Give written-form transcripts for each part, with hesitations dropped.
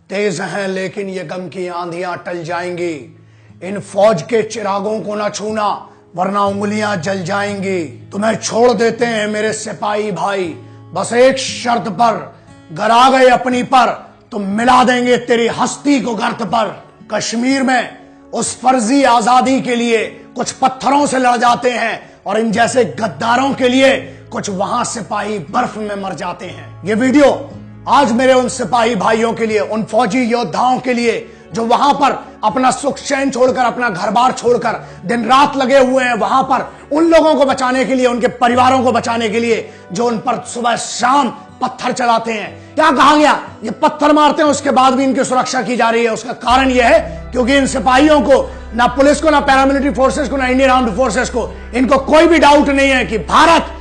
तेज हैं लेकिन ये गम की आंधियां टल जाएंगी। इन फौज के चिरागों को न छूना वरना उंगलियां जल जाएंगी। तुम्हें छोड़ देते हैं मेरे सिपाही भाई, बस एक शर्त पर, घर आ गए अपनी पर तो मिला देंगे तेरी हस्ती को गर्त पर। कश्मीर में उस फर्जी आजादी के लिए कुछ पत्थरों से लड़ जाते हैं और इन जैसे गद्दारों के लिए कुछ वहां सिपाही बर्फ में मर जाते हैं। ये वीडियो आज मेरे उन सिपाही भाइयों के लिए, उन फौजी योद्धाओं के लिए जो वहां पर अपना सुख चैन छोड़कर, अपना घर बार छोड़कर दिन रात लगे हुए हैं वहां पर, उन लोगों को बचाने के लिए, उनके परिवारों को बचाने के लिए जो उन पर सुबह शाम पत्थर चलाते हैं। क्या कहा गया? ये पत्थर मारते हैं उसके बाद भी इनकी सुरक्षा की जा रही है। उसका कारण यह है क्योंकि इन सिपाहियों को, ना पुलिस को, ना पैरामिलिट्री फोर्सेस को, ना इंडियन आर्म्ड फोर्सेस को, इनको कोई भी डाउट नहीं है कि भारत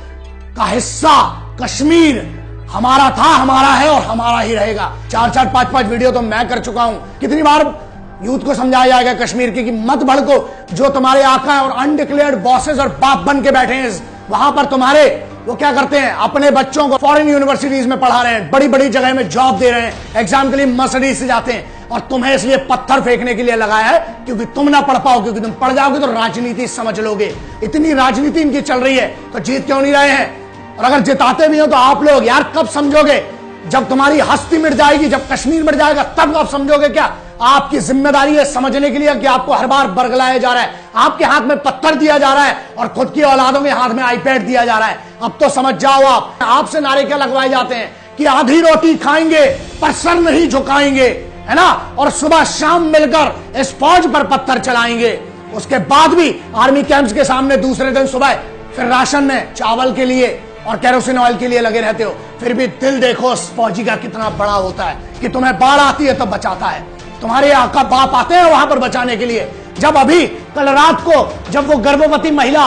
का हिस्सा कश्मीर हमारा था, हमारा है और हमारा ही रहेगा। 4-4, 5-5 वीडियो तो मैं कर चुका हूं। कितनी बार यूथ को समझाया जाएगा कश्मीर की कि मत भड़को, जो तुम्हारे आका है और अनडिक्लेयर्ड बॉसेस और बाप बन के बैठे हैं वहां पर तुम्हारे, वो क्या करते हैं? अपने बच्चों को फॉरेन यूनिवर्सिटीज में पढ़ा रहे हैं, बड़ी बड़ी जगह में जॉब दे रहे हैं, एग्जाम के लिए मर्सिडीज से जाते हैं और तुम्हें इसलिए पत्थर फेंकने के लिए लगाया है क्योंकि तुम ना पढ़ पाओ, क्योंकि तुम पढ़ जाओगे तो राजनीति समझ लोगे। इतनी राजनीति इनकी चल रही है तो जीत क्यों नहीं रहे हैं? और अगर जिताते भी हो तो आप लोग यार कब समझोगे? जब तुम्हारी हस्ती मिट जाएगी, जब कश्मीर मिट जाएगा तब आप समझोगे। क्या आपकी जिम्मेदारी है समझने के लिए कि आपको हर बार बरगलाया जा रहा है, आपके हाथ में पत्थर दिया जा रहा है और खुद की औलादों के हाथ में आईपैड दिया जा रहा है? अब तो समझ जाओ। आपसे नारे क्या लगवाए जाते हैं कि आधी रोटी खाएंगे पर सर नहीं झुकाएंगे, है ना? और सुबह शाम मिलकर इस फौज पर पत्थर चलाएंगे। उसके बाद भी आर्मी कैंप्स के सामने दूसरे दिन सुबह फिर राशन में चावल के लिए और केरोसिन ऑयल के लिए लगे रहते हो। फिर भी दिल देखो उस फौजी का कितना बड़ा होता है कि तुम्हें बाढ़ आती है तो बचाता है, तुम्हारे आका बाप आते हैं वहां पर बचाने के लिए। जब अभी कल रात को जब वो गर्भवती महिला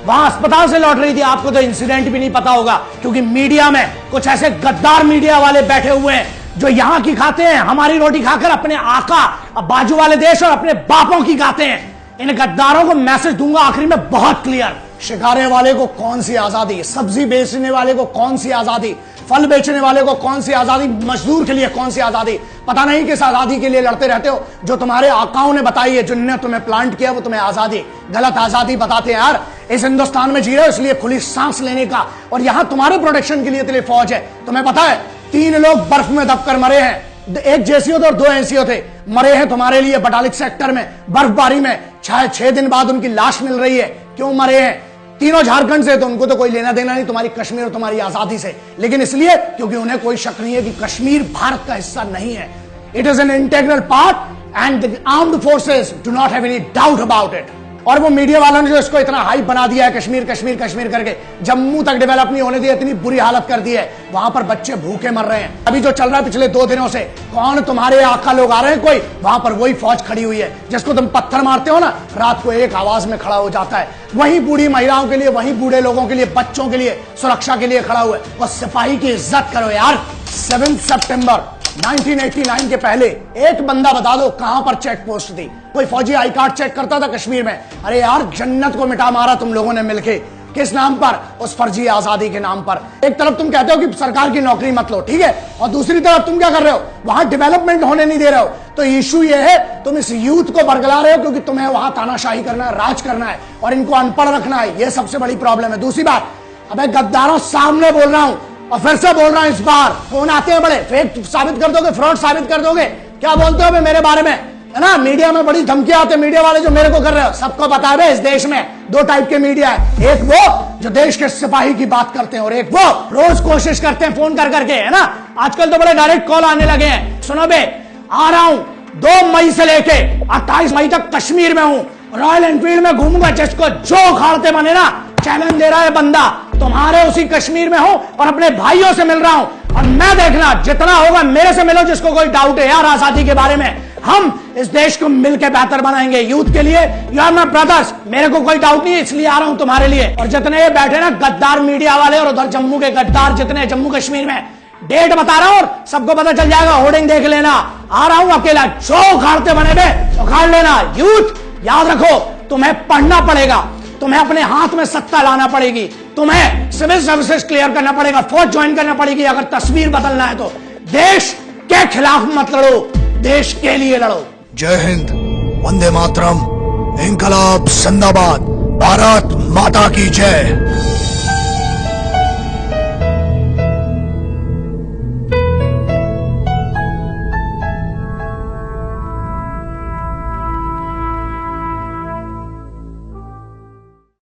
वहां अस्पताल से लौट रही थी, आपको तो इंसिडेंट भी नहीं पता होगा क्योंकि मीडिया में कुछ ऐसे गद्दार मीडिया वाले बैठे हुए हैं जो यहां की खाते हैं, हमारी रोटी खाकर अपने आका बाजू वाले देश और अपने बापों की खाते हैं। इन गद्दारों को मैसेज दूंगा आखिरी में बहुत क्लियर। शिकारे वाले को कौन सी आजादी, सब्जी बेचने वाले को कौन सी आजादी, फल बेचने वाले को कौन सी आजादी, मजदूर के लिए कौन सी आजादी? पता नहीं किस आजादी के लिए लड़ते रहते हो जो तुम्हारे आकाओं ने बताई है, जिन्होंने तुम्हें प्लांट किया वो तुम्हें आजादी, गलत आजादी बताते हैं। यार इस हिंदुस्तान में जी रहे हो इसलिए खुली सांस लेने का, और यहां तुम्हारे प्रोटेक्शन के लिए फौज है। तुम्हें पता है 3 लोग बर्फ में दबकर मरे हैं, एक जेसीओ थे और 2 एनसीओ थे, मरे हैं तुम्हारे लिए बटालिक सेक्टर में बर्फबारी में। 6 दिन बाद उनकी लाश मिल रही है। क्यों मरे हैं? तीनों झारखंड से, तो उनको तो कोई लेना देना नहीं तुम्हारी कश्मीर और तुम्हारी आजादी से, लेकिन इसलिए क्योंकि उन्हें कोई शक नहीं है कि कश्मीर भारत का हिस्सा नहीं है। It is an integral part and the armed forces do not have any doubt about it. और वो मीडिया वालों ने जो इसको इतना हाइप बना दिया है कश्मीर कश्मीर कश्मीर करके, जम्मू तक डेवलप नहीं होने दिया, इतनी बुरी हालत कर दी है, वहां पर बच्चे भूखे मर रहे हैं। अभी जो चल रहा है पिछले 2 दिनों से, कौन तुम्हारे आका लोग आ रहे हैं? कोई वहां पर वही फौज खड़ी हुई है जिसको तुम पत्थर मारते हो ना, रात को एक आवाज में खड़ा हो जाता है। वही बूढ़ी महिलाओं के लिए, वही बूढ़े लोगों के लिए, बच्चों के लिए सुरक्षा के लिए खड़ा हुआ है। और सिपाही की इज्जत करो यार। 7 सितंबर 1989 के पहले एक बंदा बता दो कहां पर चेक पोस्ट थी? कोई फौजी आई कार्ड चेक करता था कश्मीर में? अरे यार जन्नत को मिटा मारा तुम लोगों ने मिलके। किस नाम पर? उस फर्जी आजादी के नाम पर। एक तरफ तुम कहते हो कि सरकार की नौकरी मत लो, ठीक है, और दूसरी तरफ तुम क्या कर रहे हो? वहां डेवलपमेंट होने नहीं दे रहे हो। तो इशू ये है तुम इस यूथ को बरगला रहे हो क्योंकि तुम्हें वहां तानाशाही करना है, राज करना है और इनको अनपढ़ रखना है। यह सबसे बड़ी प्रॉब्लम है। दूसरी बात, अबे गद्दारों सामने बोल रहा हूं और फिर से बोल रहा हूं, इस बार फोन आते हैं बड़े, फेक साबित कर दोगे, फ्रॉड साबित कर दोगे। क्या बोलते हो मेरे बारे में, है ना? मीडिया में बड़ी धमकियां आती है, मीडिया वाले जो मेरे को कर रहे हो। सबको पता है इस देश में 2 टाइप के मीडिया है, एक वो जो देश के सिपाही की बात करते हैं और एक वो रोज कोशिश करते हैं फोन कर करके, है ना? आजकल तो बड़े डायरेक्ट कॉल आने लगे हैं। सुनो बे, आ रहा हूं 2 मई से लेके 28 मई तक कश्मीर में हूं, रॉयल एनफील्ड में घूमूंगा, जिसको जो उखाड़ते बने ना, चैलेंज दे रहा है बंदा, तुम्हारे उसी कश्मीर में हो और अपने भाइयों से मिल रहा हूं। और मैं देखना जितना होगा मेरे से मिलो जिसको कोई डाउट है यार आजादी के बारे में। हम इस देश को मिलकर बेहतर बनाएंगे यूथ के लिए। यू आर माय ब्रदर्स, मेरे को कोई डाउट नहीं है, इसलिए आ रहा हूं तुम्हारे लिए। और जितने ये बैठे ना गद्दार मीडिया वाले और उधर जम्मू के गद्दार जितने जम्मू कश्मीर में, डेट बता रहा हूं और सबको पता चल जाएगा, होर्डिंग देख लेना। आ रहा हूं अकेला, जो उखाड़ते बने थे उखाड़ लेना। यूथ याद रखो, तुम्हें पढ़ना पड़ेगा, तुम्हें अपने हाथ में सत्ता लाना पड़ेगी, तुम्हें सिविल सर्विसेज क्लियर करना पड़ेगा, फौज ज्वाइन करना पड़ेगी अगर तस्वीर बदलना है तो। देश के खिलाफ मत लड़ो, देश के लिए लड़ो। जय हिंद, वंदे मातरम, इंकलाब जिंदाबाद, भारत माता की जय।